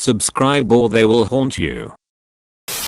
Subscribe or they will haunt you.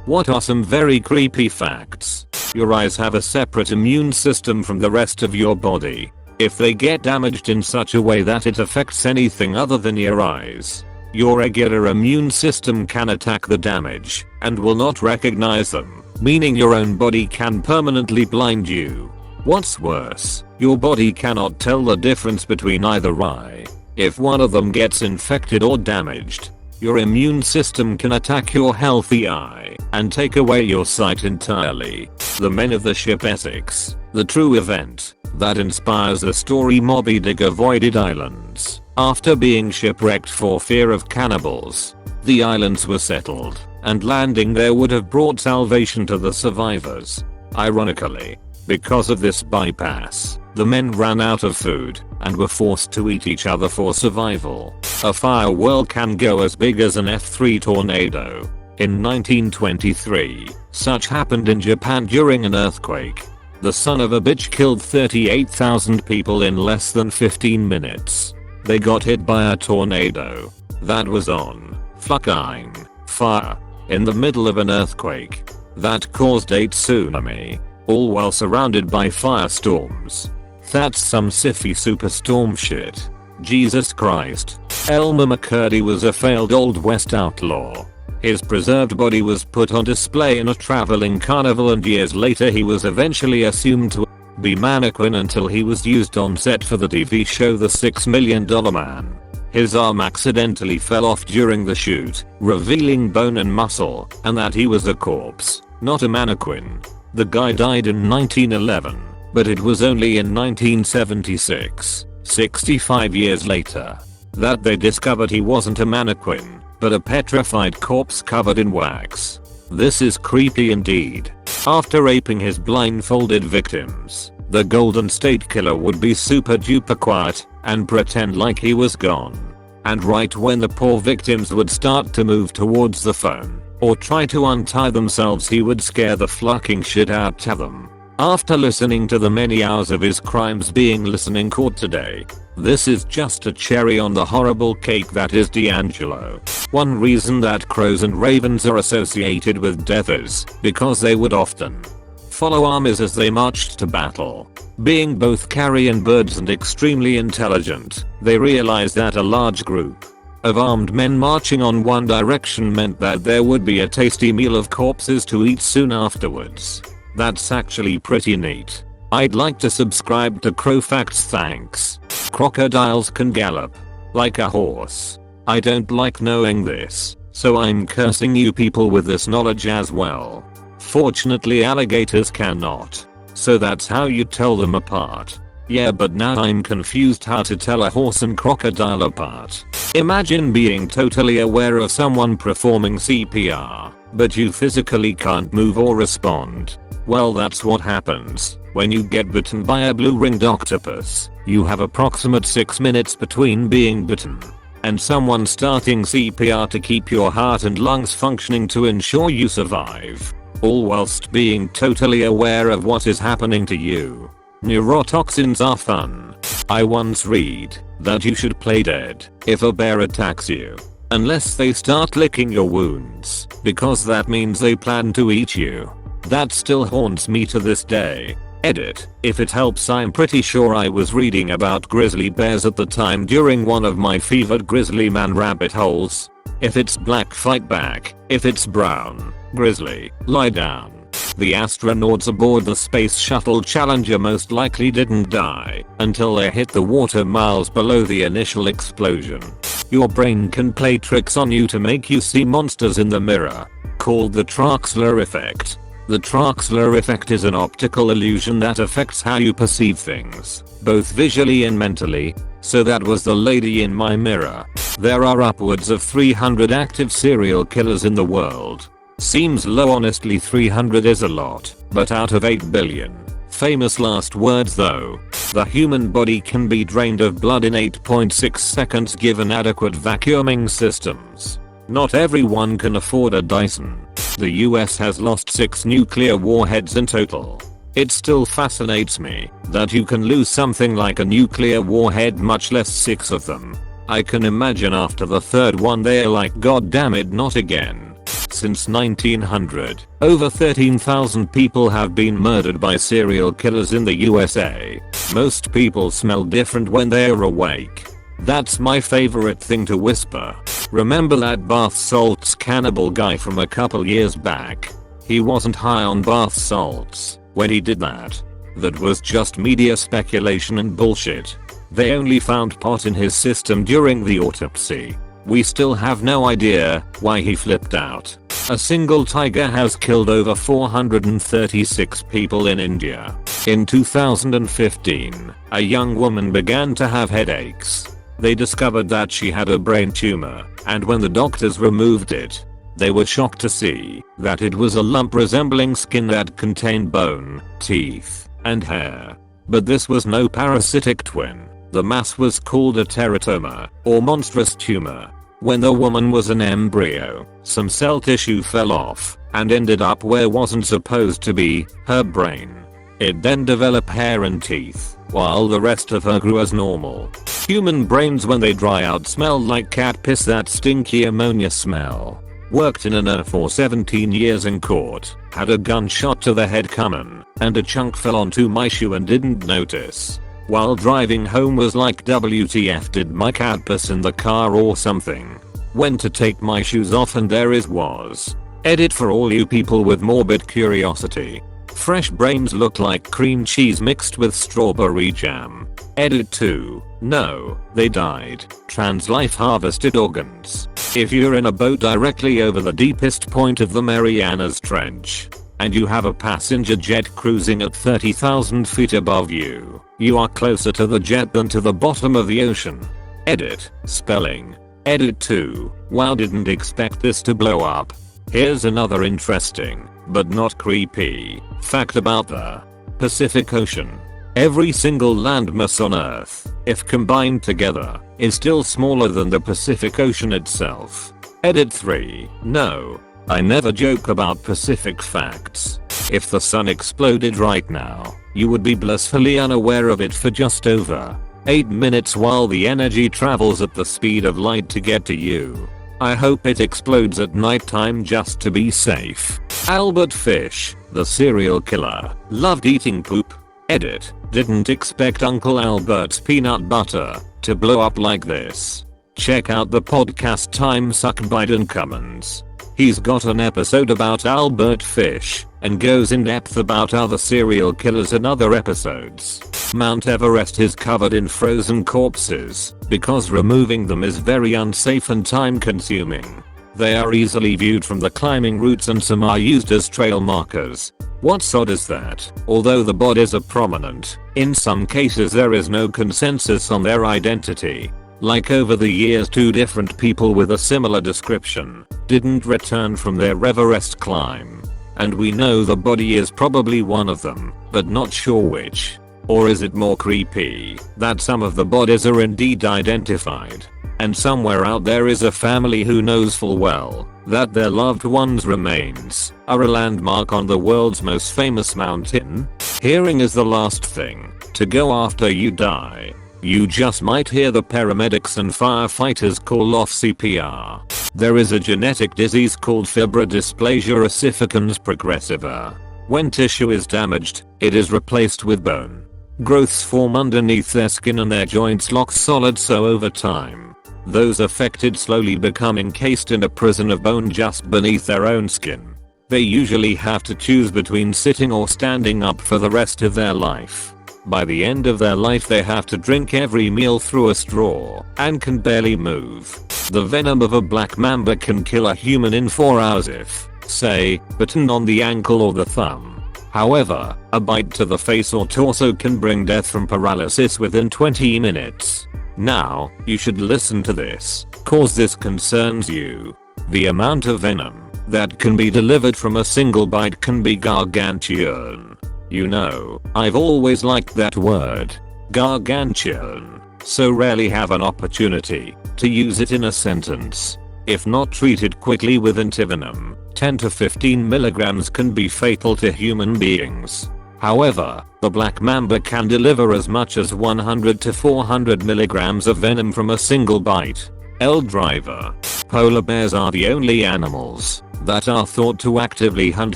What are some very creepy facts? Your eyes have a separate immune system from the rest of your body. If they get damaged in such a way that it affects anything other than your eyes, your regular immune system can attack the damage and will not recognize them, meaning your own body can permanently blind you. What's worse, your body cannot tell the difference between either eye. If one of them gets infected or damaged, your immune system can attack your healthy eye and take away your sight entirely. The men of the ship Essex, the true event that inspires the story Moby Dick avoided islands after being shipwrecked for fear of cannibals. The islands were settled, and landing there would have brought salvation to the survivors. Ironically, because of this bypass, the men ran out of food and were forced to eat each other for survival. A firewhirl can go as big as an F3 tornado. In 1923, such happened in Japan during an earthquake. The son of a bitch killed 38,000 people in less than 15 minutes. They got hit by a tornado that was on fucking fire in the middle of an earthquake that caused a tsunami, all while surrounded by firestorms. That's some siffy superstorm shit. Jesus Christ. Elmer McCurdy was a failed Old West outlaw. His preserved body was put on display in a traveling carnival, and years later he was eventually assumed to be mannequin until he was used on set for the TV show The $6 Million Man. His arm accidentally fell off during the shoot, revealing bone and muscle, and that he was a corpse, not a mannequin. The guy died in 1911, but it was only in 1976, 65 years later, that they discovered he wasn't a mannequin, but a petrified corpse covered in wax. This is creepy indeed. After raping his blindfolded victims, the Golden State Killer would be super duper quiet and pretend like he was gone. And right when the poor victims would start to move towards the phone or try to untie themselves, he would scare the fucking shit out of them. After listening to the many hours of his crimes being listened in court today, this is just a cherry on the horrible cake that is D'Angelo. One reason that crows and ravens are associated with death is because they would often follow armies as they marched to battle. Being both carrion birds and extremely intelligent, they realized that a large group of armed men marching on one direction meant that there would be a tasty meal of corpses to eat soon afterwards. That's actually pretty neat. I'd like to subscribe to Crow Facts, thanks. Crocodiles can gallop like a horse. I don't like knowing this, so I'm cursing you people with this knowledge as well. Fortunately alligators cannot, so that's how you tell them apart. Yeah, but now I'm confused how to tell a horse and crocodile apart. Imagine being totally aware of someone performing CPR, but you physically can't move or respond. Well, that's what happens when you get bitten by a blue-ringed octopus. You have approximate 6 minutes between being bitten and someone starting CPR to keep your heart and lungs functioning to ensure you survive, all whilst being totally aware of what is happening to you. Neurotoxins are fun. I once read that you should play dead if a bear attacks you, unless they start licking your wounds, because that means they plan to eat you. That still haunts me to this day. Edit. If it helps, I'm pretty sure I was reading about grizzly bears at the time during one of my fevered grizzly man rabbit holes. If it's black, fight back. If it's brown, grizzly, lie down. The astronauts aboard the Space Shuttle Challenger most likely didn't die until they hit the water miles below the initial explosion. Your brain can play tricks on you to make you see monsters in the mirror, called the Traxler effect. The Traxler effect is an optical illusion that affects how you perceive things, both visually and mentally. So that was the lady in my mirror. There are upwards of 300 active serial killers in the world. Seems low, honestly. 300 is a lot, but out of 8 billion. Famous last words though. The human body can be drained of blood in 8.6 seconds given adequate vacuuming systems. Not everyone can afford a Dyson. The US has lost 6 nuclear warheads in total. It still fascinates me that you can lose something like a nuclear warhead, much less 6 of them. I can imagine after the third one they're like, god damn it, not again. Since 1900, over 13,000 people have been murdered by serial killers in the USA. Most people smell different when they're awake. That's my favorite thing to whisper. Remember that bath salts cannibal guy from a couple years back? He wasn't high on bath salts when he did that. That was just media speculation and bullshit. They only found pot in his system during the autopsy. We still have no idea why he flipped out. A single tiger has killed over 436 people in India. In 2015, a young woman began to have headaches. They discovered that she had a brain tumor, and when the doctors removed it, they were shocked to see that it was a lump resembling skin that contained bone, teeth, and hair. But this was no parasitic twin. The mass was called a teratoma, or monstrous tumor. When the woman was an embryo, some cell tissue fell off and ended up where wasn't supposed to be, her brain. It then developed hair and teeth, while the rest of her grew as normal. Human brains when they dry out smell like cat piss, that stinky ammonia smell. Worked in an ER for 17 years in court, had a gunshot to the head coming, and a chunk fell onto my shoe and didn't notice. While driving home was like, WTF, did my cat piss in the car or something? Went to take my shoes off and there it was. Edit for all you people with morbid curiosity. Fresh brains look like cream cheese mixed with strawberry jam. Edit 2. No, they died. Trans life harvested organs. If you're in a boat directly over the deepest point of the Marianas Trench, and you have a passenger jet cruising at 30,000 feet above you, you are closer to the jet than to the bottom of the ocean. Edit. Spelling. Edit 2. Wow, didn't expect this to blow up. Here's another interesting, but not creepy, fact about the Pacific Ocean. Every single landmass on Earth, if combined together, is still smaller than the Pacific Ocean itself. Edit 3. No, I never joke about Pacific facts. If the sun exploded right now, you would be blissfully unaware of it for just over 8 minutes while the energy travels at the speed of light to get to you. I hope it explodes at nighttime just to be safe. Albert Fish, the serial killer, loved eating poop. Edit. Didn't expect Uncle Albert's peanut butter to blow up like this. Check out the podcast Time Suck Biden Cummins. He's got an episode about Albert Fish and goes in depth about other serial killers in other episodes. Mount Everest is covered in frozen corpses because removing them is very unsafe and time consuming. They are easily viewed from the climbing routes and some are used as trail markers. What's odd is that, although the bodies are prominent, in some cases there is no consensus on their identity. Like over the years 2 different people with a similar description didn't return from their Everest climb. And we know the body is probably one of them, but not sure which. Or is it more creepy that some of the bodies are indeed identified, and somewhere out there is a family who knows full well that their loved one's remains are a landmark on the world's most famous mountain? Hearing is the last thing to go after you die. You just might hear the paramedics and firefighters call off CPR. There is a genetic disease called fibrodysplasia ossificans progressiva. When tissue is damaged, it is replaced with bone. Growths form underneath their skin and their joints lock solid, so over time, those affected slowly become encased in a prison of bone just beneath their own skin. They usually have to choose between sitting or standing up for the rest of their life. By the end of their life they have to drink every meal through a straw and can barely move. The venom of a black mamba can kill a human in 4 hours if, say, bitten on the ankle or the thumb. However, a bite to the face or torso can bring death from paralysis within 20 minutes. Now, you should listen to this, cause this concerns you. The amount of venom that can be delivered from a single bite can be gargantuan. You know, I've always liked that word, gargantuan, so rarely have an opportunity to use it in a sentence. If not treated quickly with antivenom, 10 to 15 milligrams can be fatal to human beings. However, The black mamba can deliver as much as 100 to 400 milligrams of venom from a single bite. L driver. Polar bears are the only animals that are thought to actively hunt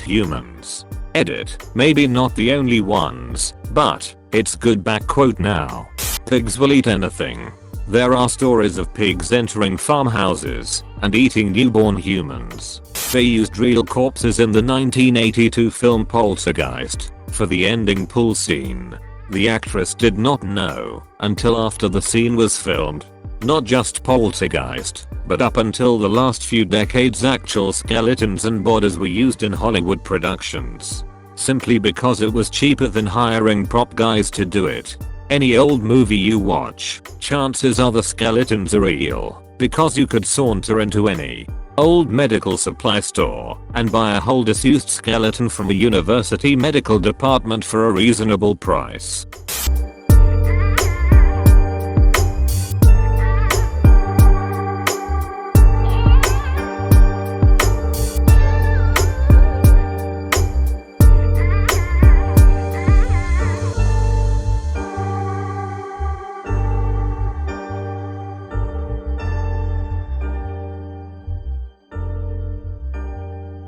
humans. Edit. Maybe not the only ones, but it's good backquote now. Pigs will eat anything. There are stories of pigs entering farmhouses and eating newborn humans. They used real corpses in the 1982 film Poltergeist for the ending pool scene. The actress did not know until after the scene was filmed. Not just Poltergeist, but up until the last few decades actual skeletons and bodies were used in Hollywood productions. Simply because it was cheaper than hiring prop guys to do it. Any old movie you watch, chances are the skeletons are real, because you could saunter into any old medical supply store and buy a whole disused skeleton from a university medical department for a reasonable price.